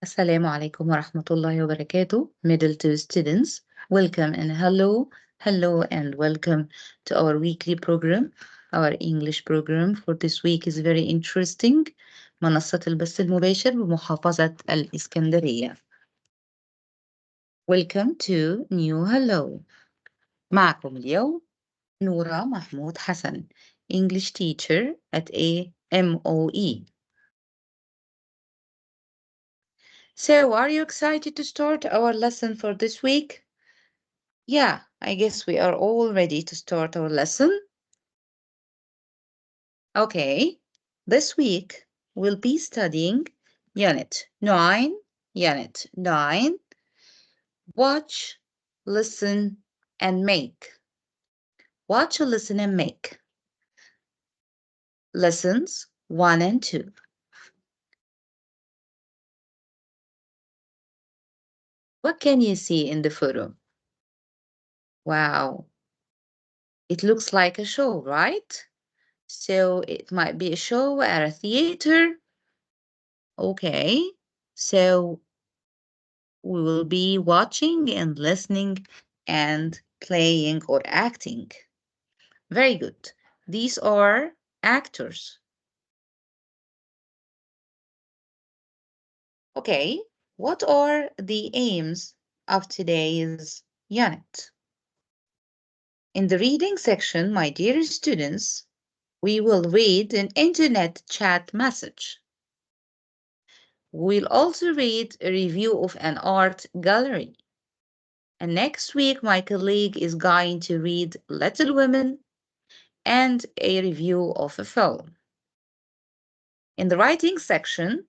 Assalamu alaikum wa rahmatullahi wa barakatuh. Middle two students, welcome and hello and welcome to our weekly program. Our English program for this week is very interesting. منصة البث المباشر بمحافظة الإسكندرية. Welcome to New Hello. معكم اليوم نورة محمود حسن, English teacher at AMOE. So, are you excited to start our lesson for this week? Yeah, I guess we are all ready to start our lesson. Okay, this week we'll be studying Unit 9, Unit 9, Watch, Listen, and Make. Watch, Listen, and Make. Lessons 1 and 2. What can you see in the photo? Wow, it looks like a show, right? So it might be a show at a theater. Okay, so we will be watching and listening and playing or acting. Very good. These are actors. Okay, what are the aims of today's unit? In the reading section, my dear students, we will read an internet chat message. We'll also read a review of an art gallery. And next week, my colleague is going to read Little Women and a review of a film. In the writing section,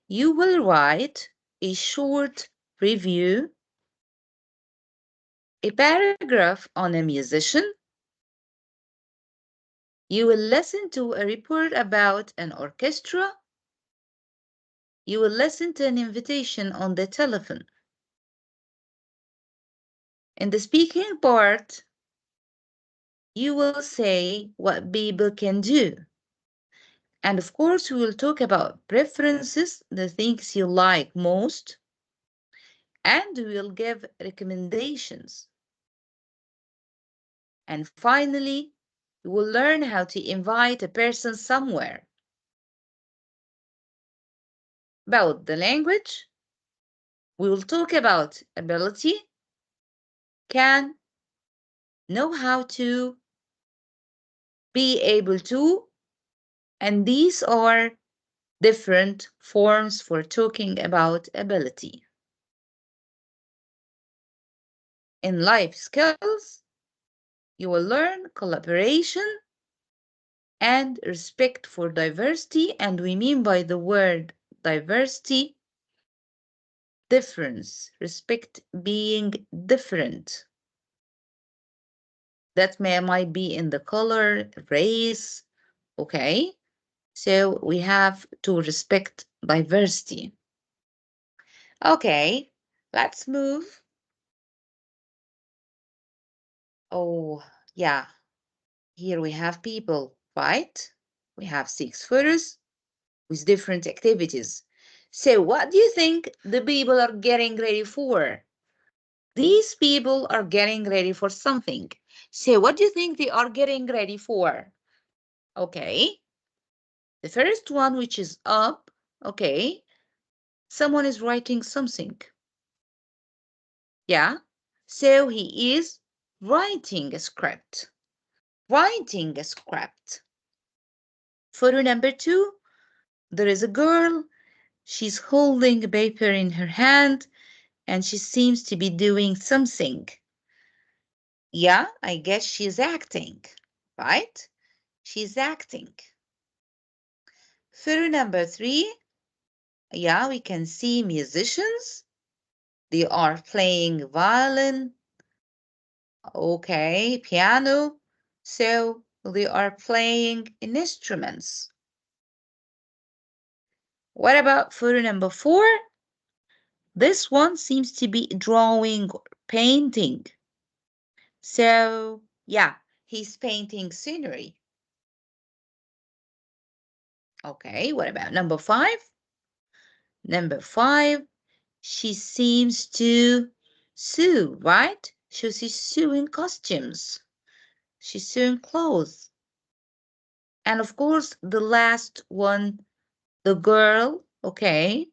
you will write a short review, a paragraph on a musician. You will listen to a report about an orchestra. You will listen to an invitation on the telephone. In the speaking part, you will say what people can do. And of course, we will talk about preferences, the things you like most, and we will give recommendations. And finally, you will learn how to invite a person somewhere. About the language, we will talk about ability, can, know how to, be able to, and these are different forms for talking about ability. In life skills, you will learn collaboration and respect for diversity, and we mean by the word diversity, difference, respect being different. That might be in the color, race, okay? So we have to respect diversity. Okay, let's move. Oh, yeah, here we have people, right? We have 6 photos with different activities. So what do you think the people are getting ready for? These people are getting ready for something. So what do you think they are getting ready for? Okay, the first one, which is up, okay, someone is writing something. Yeah, so he is writing a script. Writing a script. Photo number 2, there is a girl. She's holding a paper in her hand and she seems to be doing something. Yeah, I guess she's acting, right? She's acting. Photo number 3, yeah, we can see musicians. They are playing violin, okay, piano. So they are playing instruments. What about photo number 4? This one seems to be drawing or painting. So yeah, he's painting scenery. Okay, what about number 5? Number 5, she seems to sew, right? So she's sewing costumes. She's sewing clothes. And of course, the last one, the girl, okay,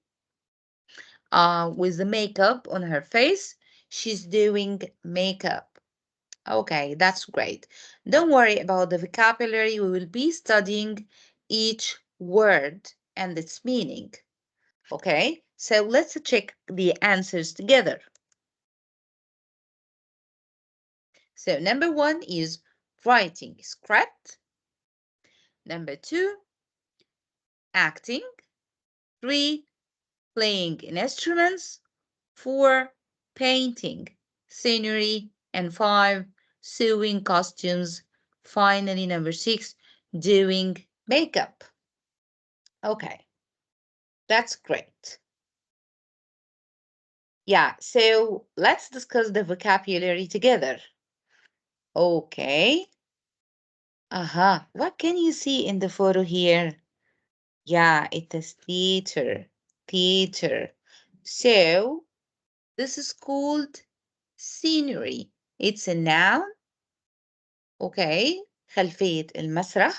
with the makeup on her face, she's doing makeup. Okay, that's great. Don't worry about the vocabulary. We will be studying each word and its meaning. Okay, so let's check the answers together. So number 1 is writing script. Number 2, acting. 3, playing instruments. 4, painting scenery. And 5, sewing costumes. Finally, number 6, doing makeup. Okay, that's great. Yeah, so let's discuss the vocabulary together. Okay. What can you see in the photo here? Yeah, it is theater. Theater. So, this is called scenery. It's a noun. Okay. خلفية المسرح.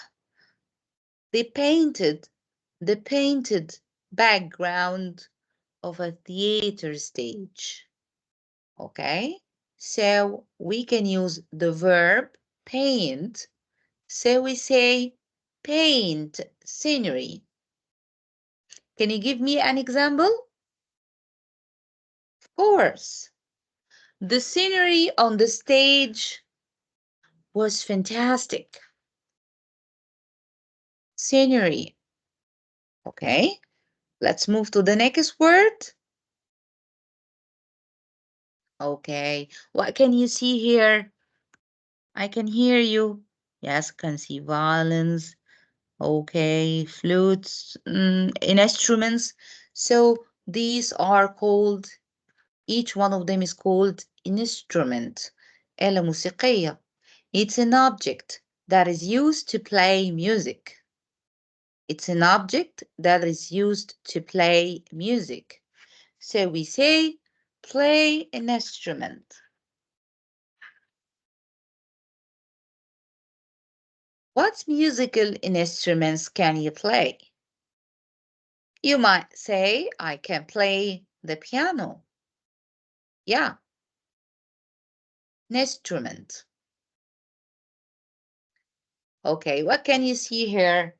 The painted, the painted background of a theater stage. Okay. So, we can use the verb paint. So, we say paint scenery. Can you give me an example? Of course. The scenery on the stage was fantastic. Scenery. Okay, let's move to the next word. Okay, what can you see here? I can hear you. Yes, can see violins. Okay, flutes, instruments. So these are called, each one of them is called instrument. آلة موسيقية. It's an object that is used to play music. It's an object that is used to play music. So we say play an instrument. What musical instruments can you play? You might say, I can play the piano. Yeah, an instrument. Okay, what can you see here?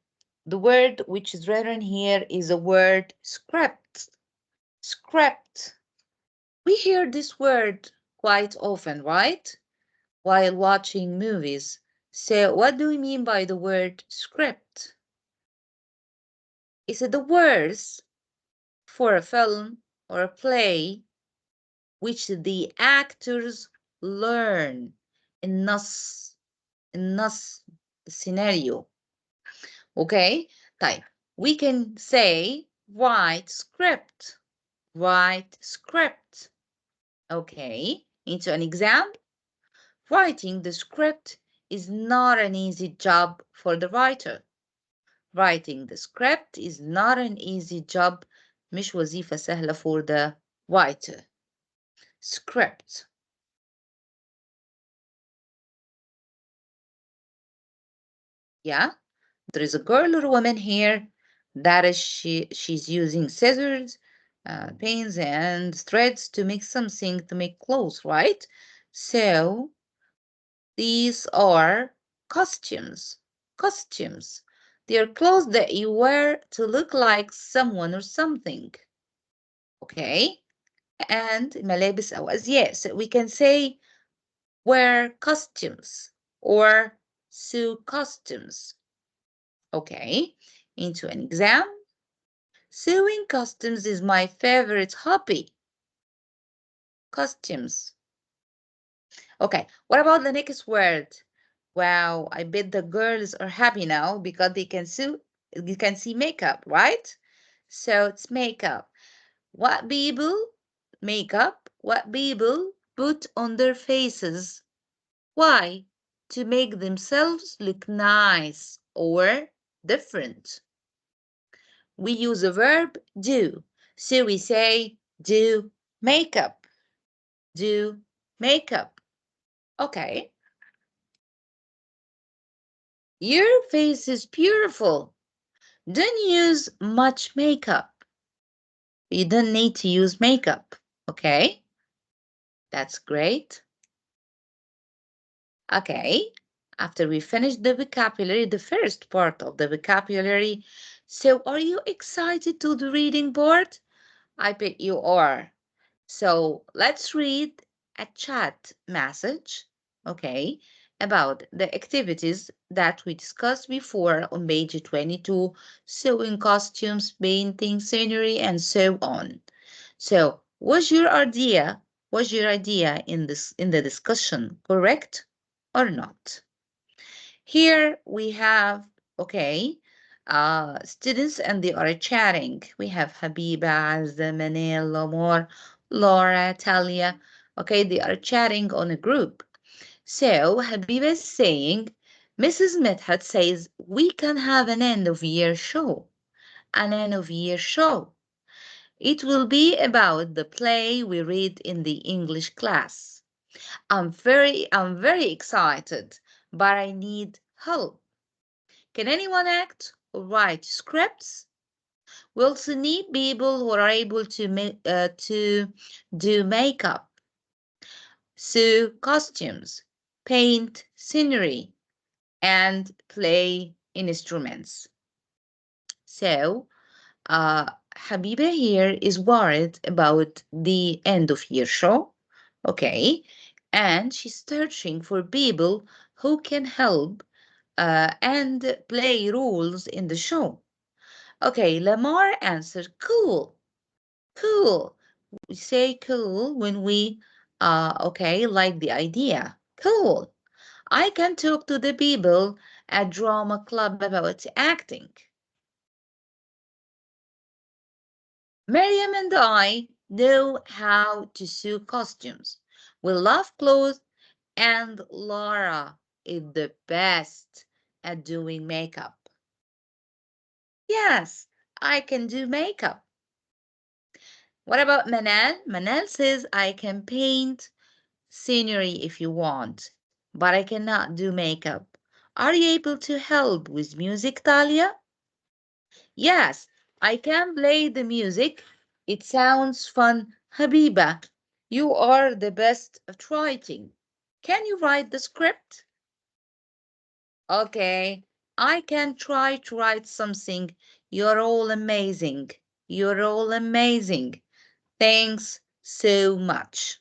The word which is written here is the word script. Script. We hear this word quite often, right? While watching movies. So, what do we mean by the word script? Is it the words for a film or a play which the actors learn in النص scenario? Okay, طيب. We can say write script. Write script. Okay, into an exam. Writing the script is not an easy job for the writer. Writing the script is not an easy job. مش وظيفة سهلة for the writer. Script. Yeah, there is a girl or woman here that is she's using scissors, pins and threads to make something to make clothes, right? So these are costumes. Costumes. They are clothes that you wear to look like someone or something. Okay? And ملابس أو أزياء. So we can say wear costumes or sew costumes. Okay? Into an exam. Sewing costumes is my favorite hobby. Costumes. Okay, what about the next word? Wow, I bet the girls are happy now because they can sew, you can see makeup, right? So it's makeup. What people what people put on their faces. Why? To make themselves look nice or different. We use the verb do. So we say do makeup, do makeup. Okay. Your face is beautiful. Don't use much makeup. You don't need to use makeup. Okay. That's great. Okay. After we finish the vocabulary, the first part of the vocabulary. So are you excited to the reading board? I bet you are. So let's read a chat message, okay, about the activities that we discussed before on page 22, sewing costumes, painting scenery, and so on. So was your idea in the discussion correct or not? Here we have, okay, students and they are chatting. We have Habiba, Azza, Manil, Lamar, Laura, Talia. Okay, they are chatting on a group. So Habiba is saying, Mrs. Midhat says we can have an end of year show. An end of year show. It will be about the play we read in the English class. I'm very excited, but I need help. Can anyone act or write scripts? We also need people who are able to do makeup, sew costumes, paint scenery, and play instruments. So, Habiba here is worried about the end of year show, okay, and she's searching for people who can help and play roles in the show. Okay, Lamar answered, cool, cool. We say cool when we, okay, like the idea. Cool. I can talk to the people at drama club about acting. Miriam and I know how to sew costumes. We love clothes, and Laura is the best at doing makeup. Yes, I can do makeup. What about Manal? Manal says I can paint scenery if you want, but I cannot do makeup. Are you able to help with music, Talia? Yes, I can play the music. It sounds fun. Habiba, you are the best at writing. Can you write the script? Okay, I can try to write something. You're all amazing. You're all amazing. Thanks so much.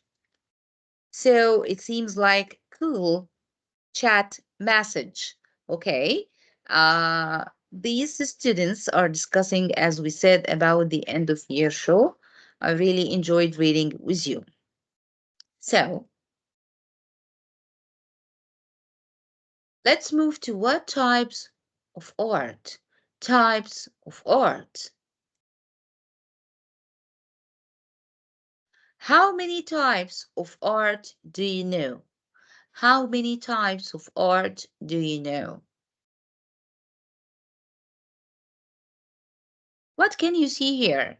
So it seems like cool chat message. Okay. These students are discussing, as we said, about the end of year show. I really enjoyed reading with you. So let's move to what types of art? Types of art. How many types of art do you know? How many types of art do you know? What can you see here?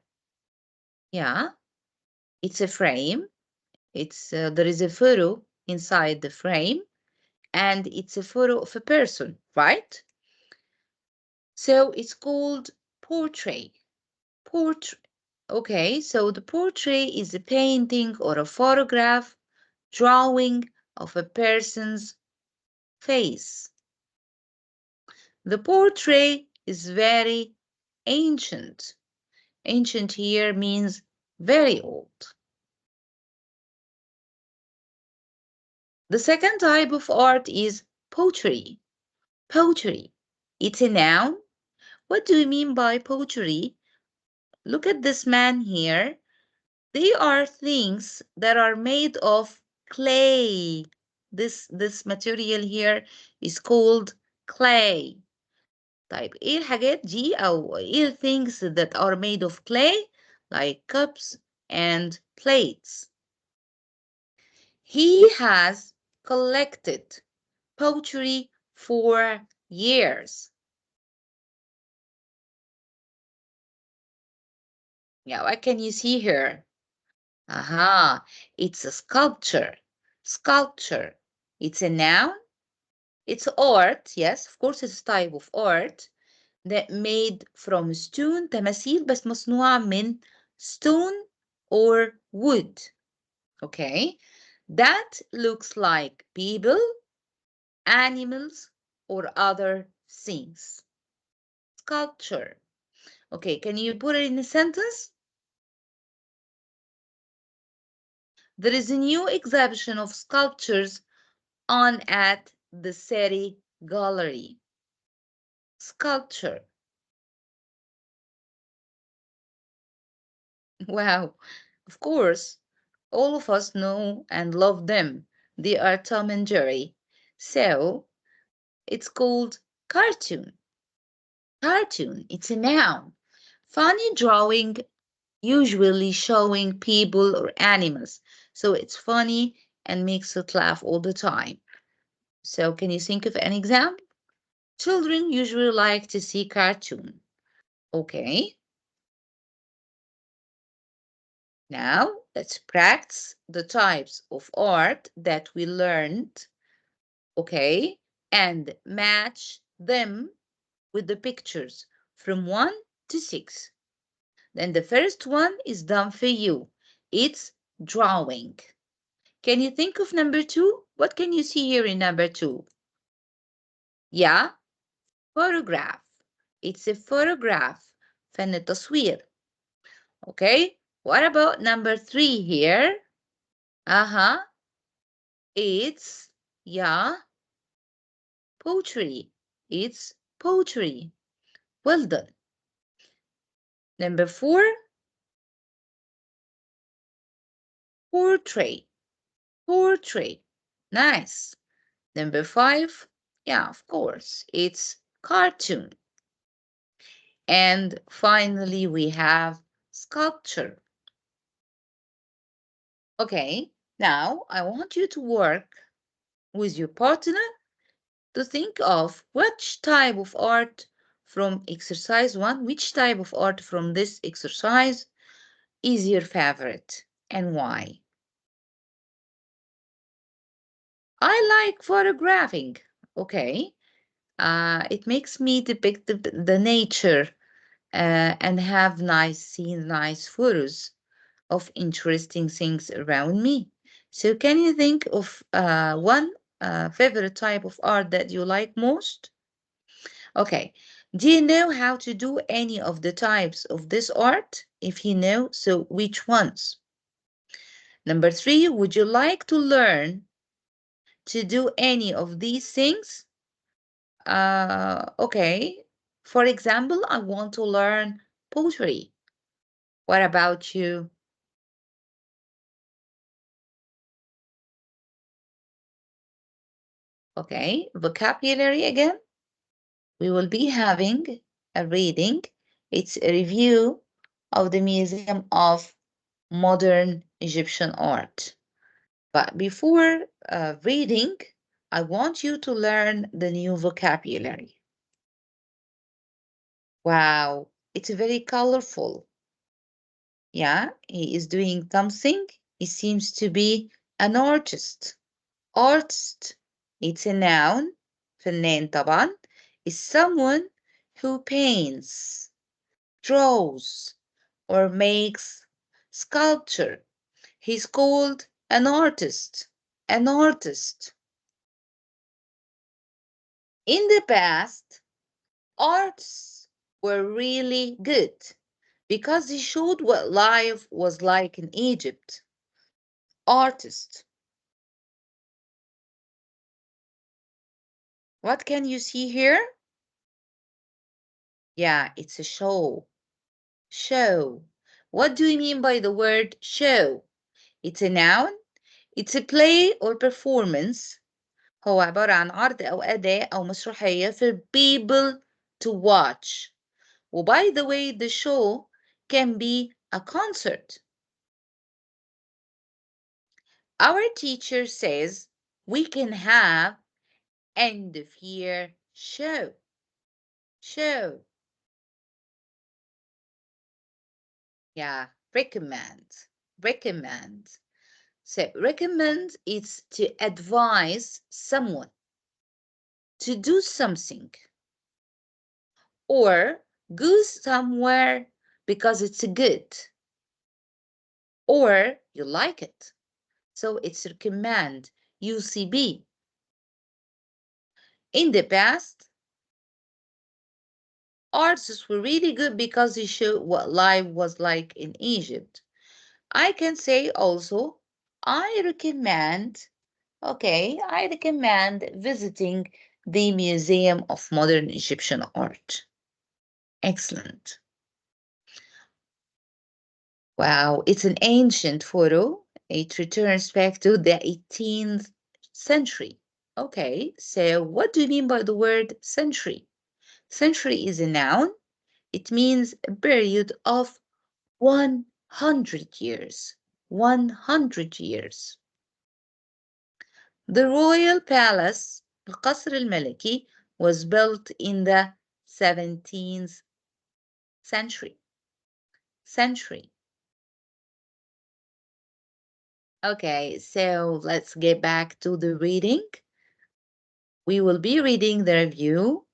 Yeah, it's a frame. It's there is a photo inside the frame, and it's a photo of a person, right? So it's called portrait. Portrait. Okay, so the portrait is a painting or a photograph, drawing of a person's face. The portrait is very ancient. Ancient here means very old. The second type of art is pottery. Pottery. It's a noun. What do you mean by pottery? Look at this man here. They are things that are made of clay. This material here is called clay. طيب ايه الحاجات دي او ايه things that are made of clay like cups and plates. He has collected pottery for years. Yeah, what can you see here? Aha, it's a sculpture. Sculpture. It's a noun. It's art. Yes, of course it's a type of art that made from stone. تماثيل بس مصنوعة من stone or wood. Okay, that looks like people, animals, or other things. Sculpture. Okay, can you put it in a sentence? There is a new exhibition of sculptures on at the city gallery. Sculpture. Wow. Of course, all of us know and love them. They are Tom and Jerry. So it's called cartoon. Cartoon. It's a noun. Funny drawing, usually showing people or animals. So it's funny and makes us laugh all the time. So can you think of an example? Children usually like to see cartoon. Okay, now let's practice the types of art that we learned, okay, and match them with the pictures from 1 to 6. Then the first one is done for you. It's drawing. Can you think of number 2? What can you see here in number 2? Yeah, photograph. It's a photograph. فن التصوير. Okay, what about number 3 here? Uh-huh, it's, yeah, poetry. It's poetry. Well done. Number 4, portrait. Portrait. Nice. Number 5, yeah, of course, it's cartoon. And finally, we have sculpture. Okay, now I want you to work with your partner to think of which type of art from exercise 1, which type of art from this exercise is your favorite and why? I like photographing. Okay, it makes me depict the nature and have nice photos of interesting things around me. So can you think of one favorite type of art that you like most? Okay. Do you know how to do any of the types of this art? If you know, so which ones? Number 3, would you like to learn to do any of these things? Okay. For example, I want to learn poetry. What about you? Okay, vocabulary again. We will be having a reading. It's a review of the Museum of Modern Egyptian Art. But before reading, I want you to learn the new vocabulary. Wow, it's very colorful. Yeah, he is doing something. He seems to be an artist. Artist, it's a noun. فنان طبعا is someone who paints, draws, or makes sculpture. He's called an artist. An artist. In the past, artists were really good because they showed what life was like in Egypt. Artist. What can you see here? Yeah, it's a show. Show. What do you mean by the word show? It's a noun. It's a play or performance. هو عبارة عن عرض أو أداة أو مسرحية for people to watch. Oh, by the way, the show can be a concert. Our teacher says we can have end of year show. Show. Yeah, recommend. Recommend. So, recommend is to advise someone to do something or go somewhere because it's good or you like it. So, it's recommend, UCB. In the past, artists were really good because they showed what life was like in Egypt. I can say also, I recommend, okay, I recommend visiting the Museum of Modern Egyptian Art. Excellent. Wow, it's an ancient photo. It returns back to the 18th century. Okay, so what do you mean by the word century? Century is a noun. It means a period of 100 years. 100 years. The royal palace, القصر الملكي, was built in the 17th century. Century. Okay, so let's get back to the reading. We will be reading the review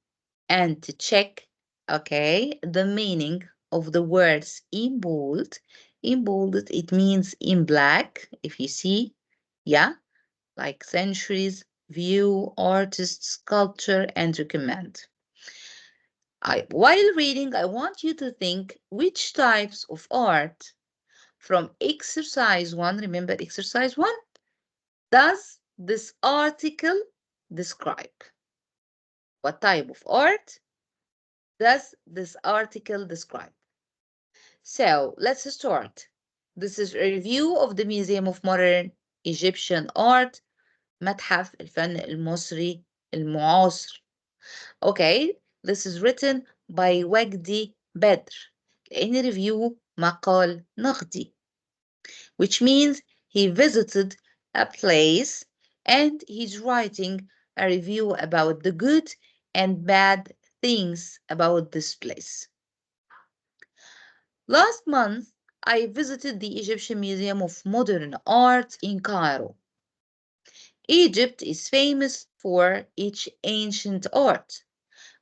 and to check, okay, the meaning of the words in bold. In bold, it means in black, if you see, yeah, like centuries, view, artist, sculpture, and recommend. While reading, I want you to think which types of art from exercise one, remember exercise one, does this article describe? What type of art does this article describe? So let's start. This is a review of the Museum of Modern Egyptian Art, متحف الفن المصري المعاصر. Okay, this is written by وجدي بدر. لأن review مقال نقدي, which means he visited a place and he's writing a review about the good and bad things about this place. Last month, I visited the Egyptian Museum of Modern Art in Cairo. Egypt is famous for its ancient art,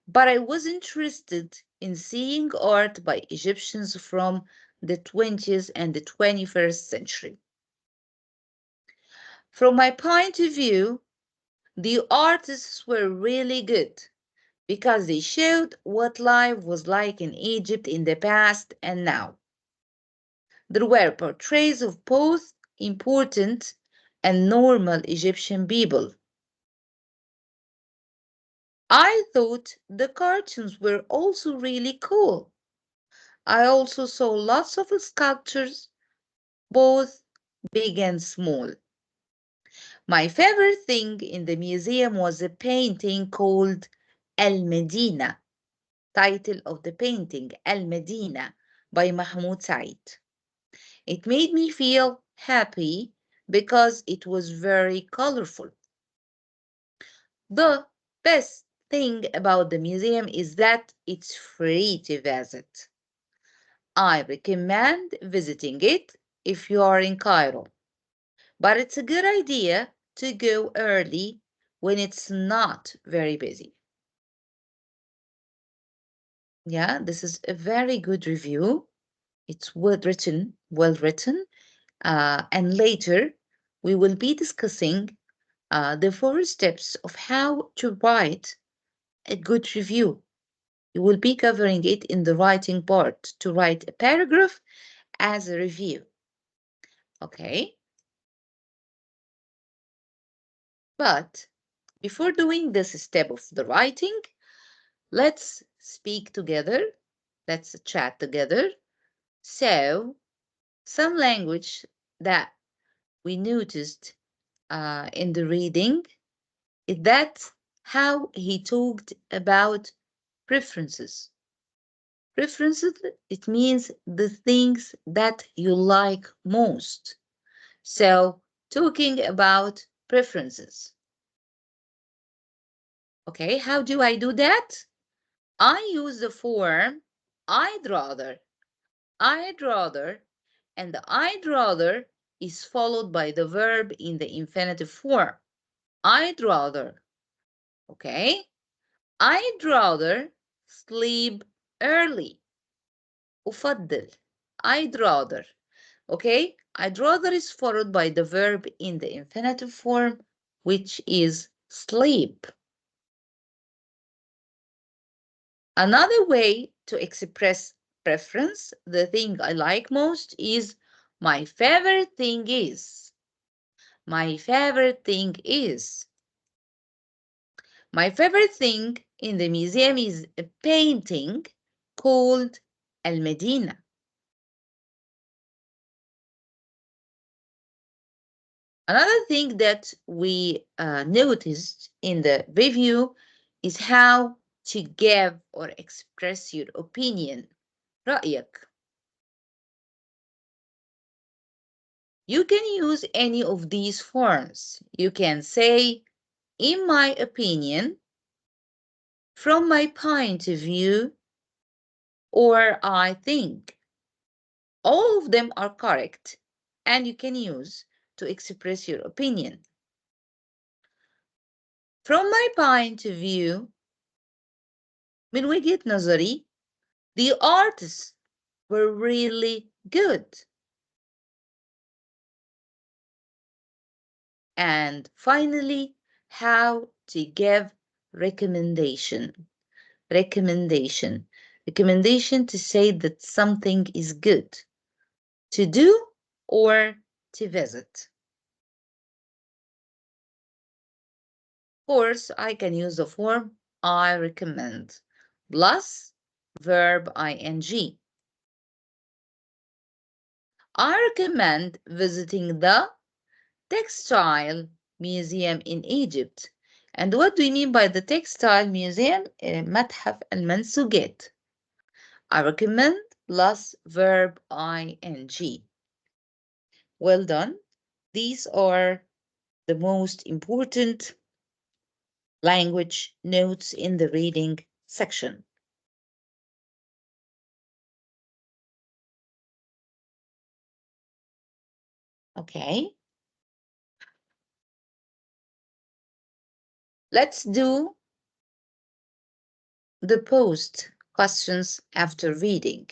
but I was interested in seeing art by Egyptians from the 20th and the 21st century. From my point of view, the artists were really good because they showed what life was like in Egypt in the past and now. There were portraits of both important and normal Egyptian people. I thought the cartoons were also really cool. I also saw lots of sculptures, both big and small. My favorite thing in the museum was a painting called El Medina. Title of the painting, El Medina, by Mahmoud Said. It made me feel happy because it was very colorful. The best thing about the museum is that it's free to visit. I recommend visiting it if you are in Cairo, but it's a good idea to go early when it's not very busy. Yeah, this is a very good review. It's well written, and later we will be discussing the 4 steps of how to write a good review. You will be covering it in the writing part to write a paragraph as a review. Okay? But before doing this step of the writing, let's speak together. Let's chat together. So, some language that we noticed in the reading is that how he talked about preferences. Preferences, it means the things that you like most. So, talking about preferences. Okay, how do I do that? I use the form I'd rather. I'd rather, and the I'd rather is followed by the verb in the infinitive form. I'd rather, okay? I'd rather sleep early. أفضل. I'd rather. Okay? I'd rather is followed by the verb in the infinitive form, which is sleep. Another way to express preference, the thing I like most, is my favorite thing is. My favorite thing is. My favorite thing in the museum is a painting called Al-Medina. Another thing that we noticed in the review is how to give or express your opinion. رأيك. You can use any of these forms. You can say, in my opinion, from my point of view, or I think. All of them are correct and you can use to express your opinion. From my point of view, من وجهة نظري, the artists were really good. And finally, how to give recommendation. Recommendation. Recommendation to say that something is good to do or to visit. Of course, I can use the form I recommend plus verb ing. I recommend visiting the textile museum in Egypt. And what do you mean by the textile museum? متحف المنسوجات. I recommend plus verb ing. Well done. These are the most important language notes in the reading section. Okay. Let's do the post questions after reading.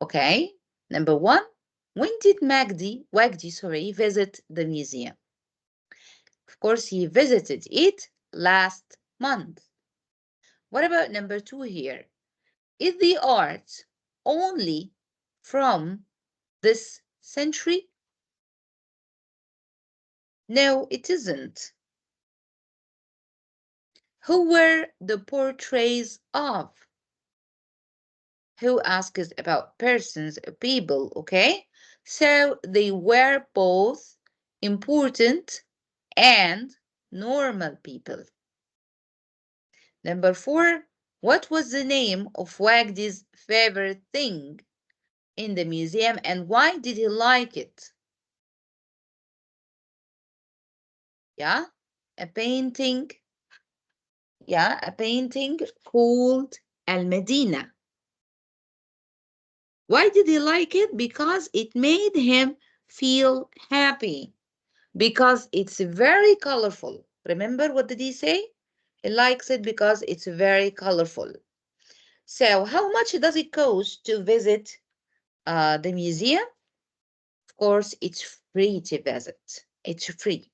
Okay. Number one, when did Wagdi, visit the museum? Of course, he visited it last month. What about number two here? Is the art only from this century? No, it isn't. Who were the portraits of? Who asks about persons, people, okay? So they were both important and normal people. Number four, what was the name of Wagdi's favorite thing in the museum and why did he like it? Yeah, a painting. Yeah, a painting called Al-Medina. Why did he like it? Because it made him feel happy. Because it's very colorful. Remember what did he say? He likes it because it's very colorful. So how much does it cost to visit the museum? Of course, it's free to visit. It's free.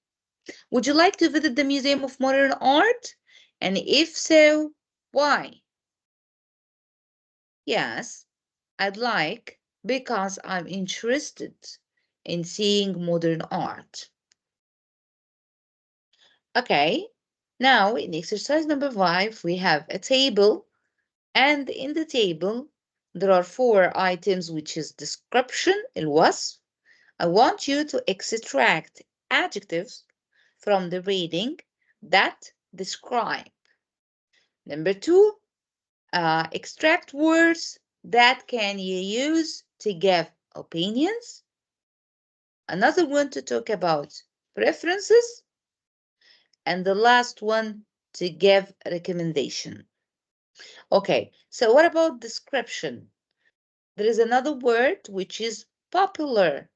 Would you like to visit the Museum of Modern Art? And if so, why? Yes, I'd like because I'm interested in seeing modern art. Okay, now in exercise number 5, we have a table, and in the table, there are 4 items, which is description, الوصف. I want you to extract adjectives from the reading that describe. Number 2, extract words that can you use to give opinions. Another one to talk about preferences. And the last one to give a recommendation. Okay, so what about description? There is another word which is popular.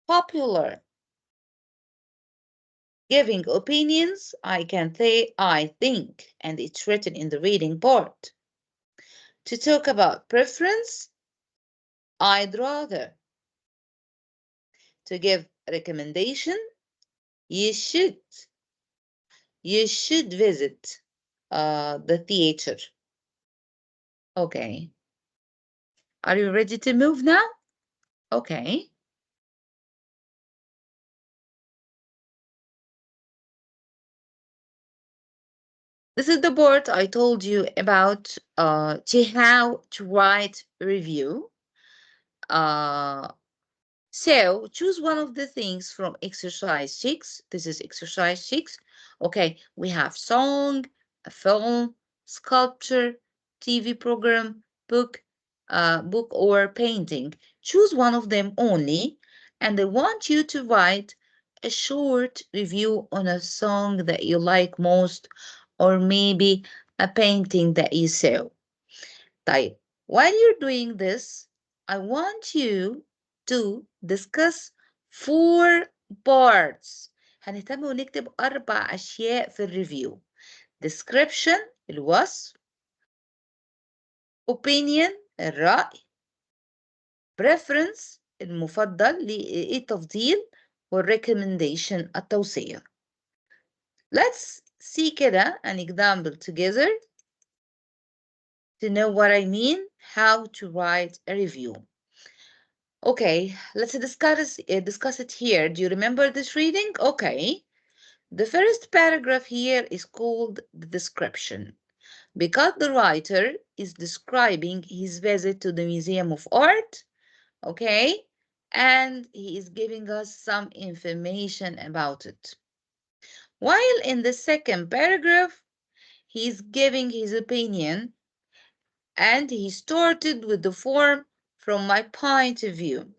Popular. Giving opinions, I can say I think, and it's written in the reading part. To talk about preference, I'd rather. To give recommendation, you should. You should visit the theater. Okay. Are you ready to move now? Okay. This is the board I told you about to how to write a review. Uh, So choose one of the things from exercise 6. This is exercise 6. Okay, we have song, a film, sculpture, TV program, book or painting. Choose one of them only, and I want you to write a short review on a song that you like most, or maybe a painting that you saw. طيب, while you're doing this, I want you to discuss 4 parts. هنهتم ونكتب 4 أشياء في الريفيو. Description الوصف، opinion الرأي، preference المفضل التفضيل، والrecommendation التوصية. Let's see كده an example together to know what I mean, how to write a review. Okay, let's discuss it here. Do you remember this reading? Okay. The first paragraph here is called the description because the writer is describing his visit to the Museum of Art, okay? And he is giving us some information about it. While in the second paragraph, he is giving his opinion, and he started with the form from my point of view.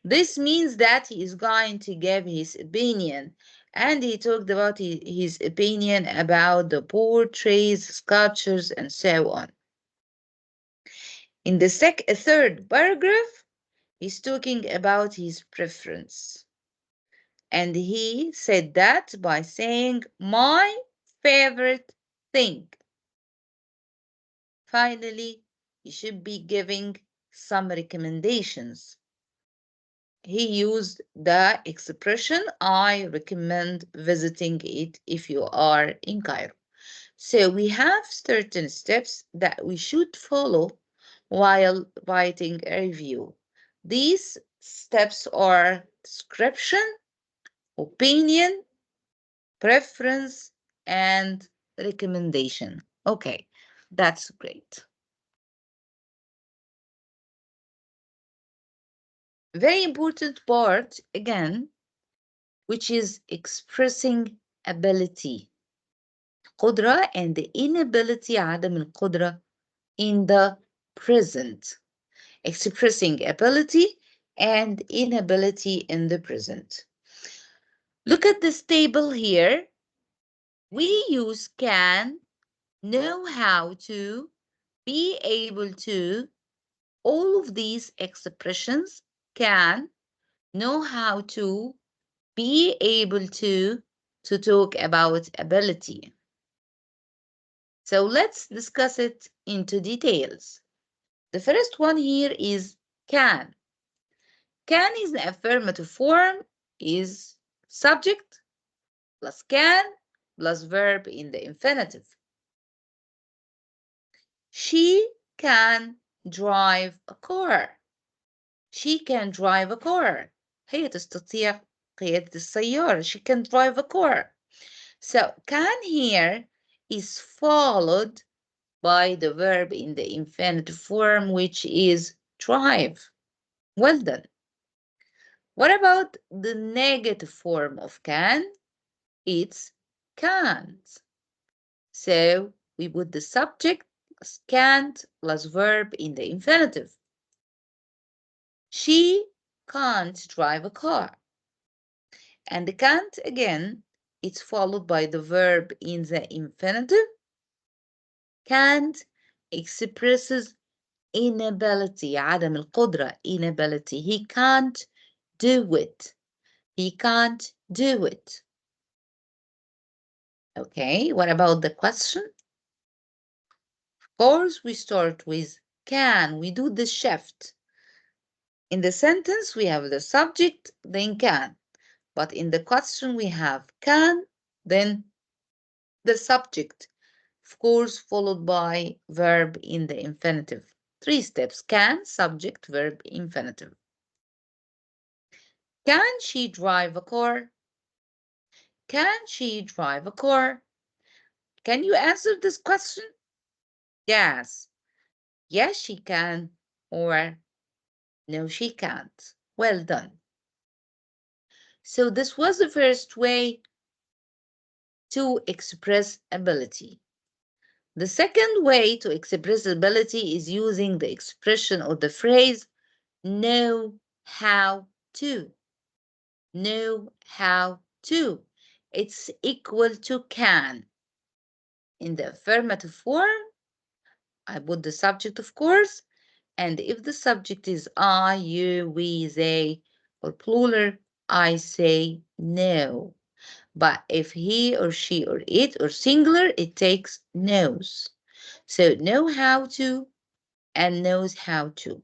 This means that he is going to give his opinion, and he talked about his opinion about the portraits, sculptures, and so on. In the third paragraph, he's talking about his preference. And he said that by saying, my favorite thing. Finally, he should be giving some recommendations. He used the expression, I recommend visiting it if you are in Cairo. So we have certain steps that we should follow while writing a review. These steps are description, opinion, preference, and recommendation. Okay, that's great. Very important part again, which is expressing ability. قدرة and the inability عدم القدرة in the present. Expressing ability and inability in the present. Look at this table here. We use can, know how to, be able to. All of these expressions can, know how to, be able to talk about ability. So let's discuss it into details. The first one here is can. Can is an affirmative form, is subject plus can plus verb in the infinitive. She can drive a car. She can drive a car. هي تستطيع قيادة السيارة. She can drive a car. So can here is followed by the verb in the infinitive form, which is drive. Well done. What about the negative form of can? It's can't. So we put the subject plus can't plus verb in the infinitive. She can't drive a car. And the can't again, it's followed by the verb in the infinitive. Can't expresses inability عدم القدرة inability he can't do it he can't do it. Okay, what about the question? Of course, we start with can. We do the shift. In the sentence, we have the subject, then can. But in the question, we have can, then the subject, of course, followed by verb in the infinitive. 3 steps: can, subject, verb, infinitive. Can she drive a car? Can she drive a car? Can you answer this question? Yes. Yes, she can, or no, she can't. Well done. So this was the first way to express ability. The second way to express ability is using the expression or the phrase know how to. Know how to. It's equal to can. In the affirmative form, I put the subject, of course, and if the subject is I, you, we, they, or plural, I say no. But if he or she or it or singular, it takes knows. So know how to and knows how to.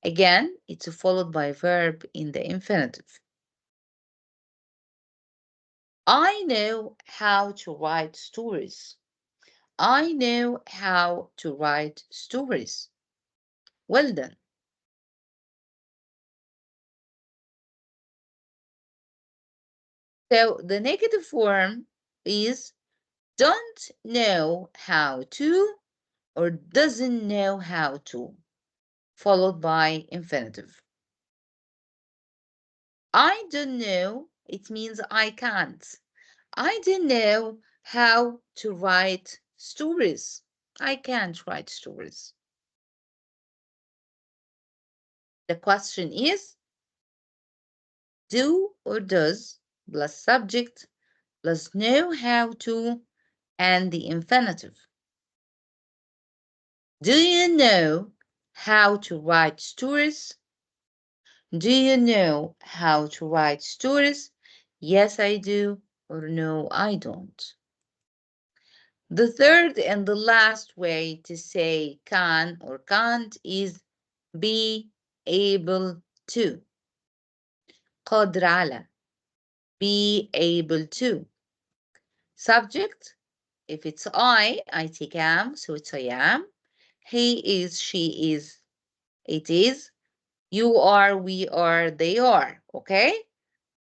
Again, it's followed by verb in the infinitive. I know how to write stories. I know how to write stories. Well done. So the negative form is don't know how to or doesn't know how to, followed by infinitive. I don't know, it means I can't. I don't know how to write stories. I can't write stories. The question is do or does plus subject plus know how to and the infinitive. Do you know how to write stories? Do you know how to write stories? Yes, I do, or no, I don't. The third and the last way to say can or can't is be able to. قادر على. Be able to. Subject, if it's I take am, so it's I am. He is, she is, it is. You are, we are, they are. Okay?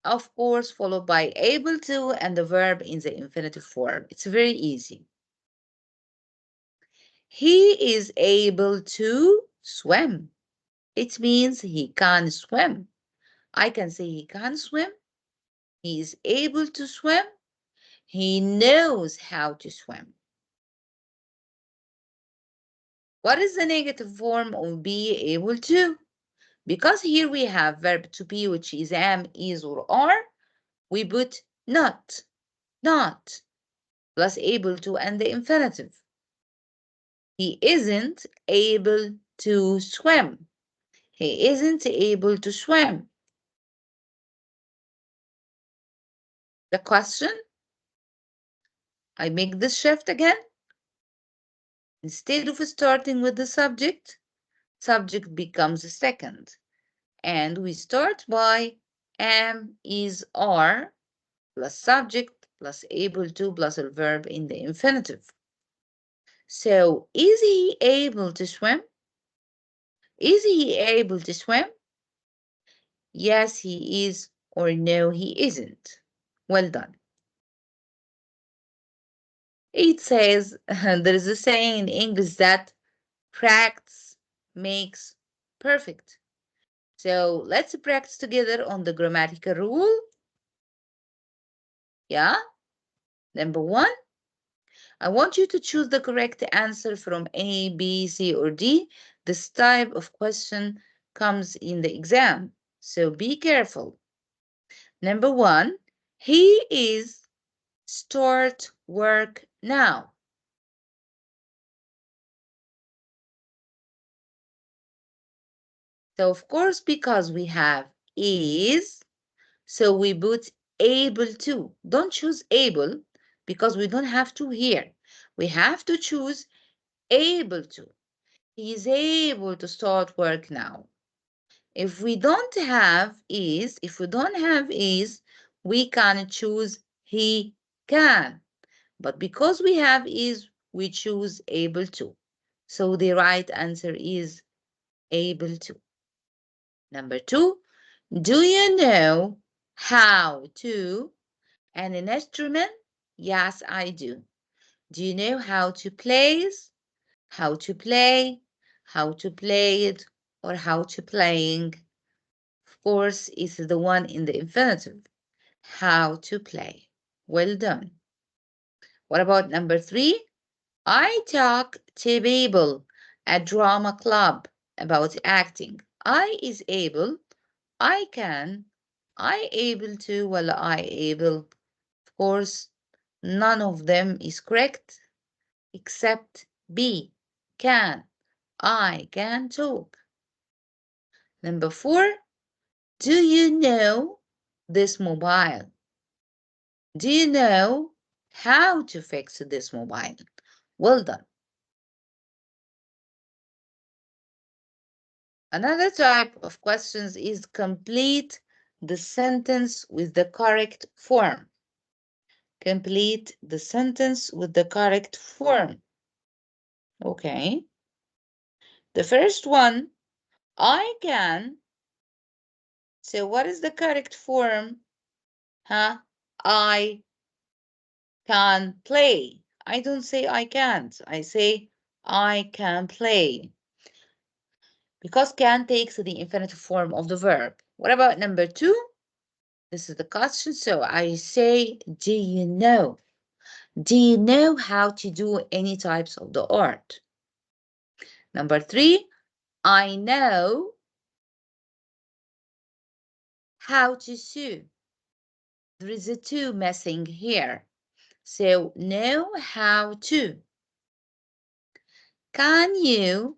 Of course, followed by able to and the verb in the infinitive form. It's very easy. He is able to swim. It means he can swim. I can say he can swim. He is able to swim. He knows how to swim. What is the negative form of be able to? Because here we have verb to be, which is am, is, or are, we put not, plus able to and the infinitive. He isn't able to swim. He isn't able to swim. The question, I make this shift again. Instead of starting with the subject becomes second. And we start by am, is, are, plus subject, plus able to, plus a verb in the infinitive. So, is he able to swim? Is he able to swim? Yes, he is, or no, he isn't. Well done. It says, there is a saying in English that practice makes perfect. So let's practice together on the grammatical rule. Yeah. Number 1, I want you to choose the correct answer from A, B, C, or D. This type of question comes in the exam, so be careful. Number 1, he is start work now. So of course, because we have is, so we put able to. Don't choose able because we don't have to here. We have to choose able to. He is able to start work now. If we don't have is, we can choose he can. But because we have is, we choose able to. So the right answer is able to. Number 2, do you know how to an instrument? Yes, I do. Do you know how to play? How to play? How to play it? Or how to playing? Of course, it's the one in the infinitive. How to play. Well done. What about number 3? I talk to people at drama club about acting. I is able. I can. I able to. Well, I able. Of course, none of them is correct except B. Can. I can talk. Number 4. Do you know this mobile? Do you know how to fix this mobile? Well done. Another type of questions is complete the sentence with the correct form. Complete the sentence with the correct form. Okay. The first one, I can. So what is the correct form? Huh? I can play. I don't say I can't. I say I can play. Because can takes the infinitive form of the verb. What about number 2? This is the question. So I say, do you know? Do you know how to do any types of the art? Number 3, I know how to sew. There is a to missing here. So know how to. Can you?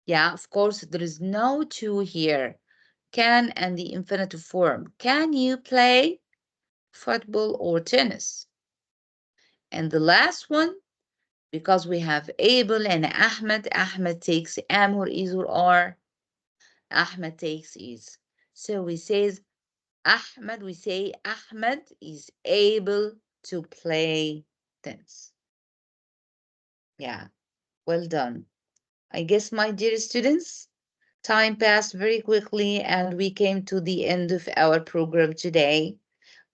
Yeah, of course, there is no to here. Can and the infinitive form. Can you play football or tennis? And the last one, because we have able and Ahmed, Ahmed takes am or is or are. Ahmed takes is. So we say Ahmed is able to play tennis. Yeah, well done. I guess, my dear students, time passed very quickly and we came to the end of our program today.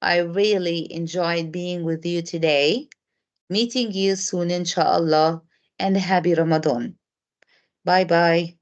I really enjoyed being with you today. Meeting you soon, inshallah, and happy Ramadan. Bye bye.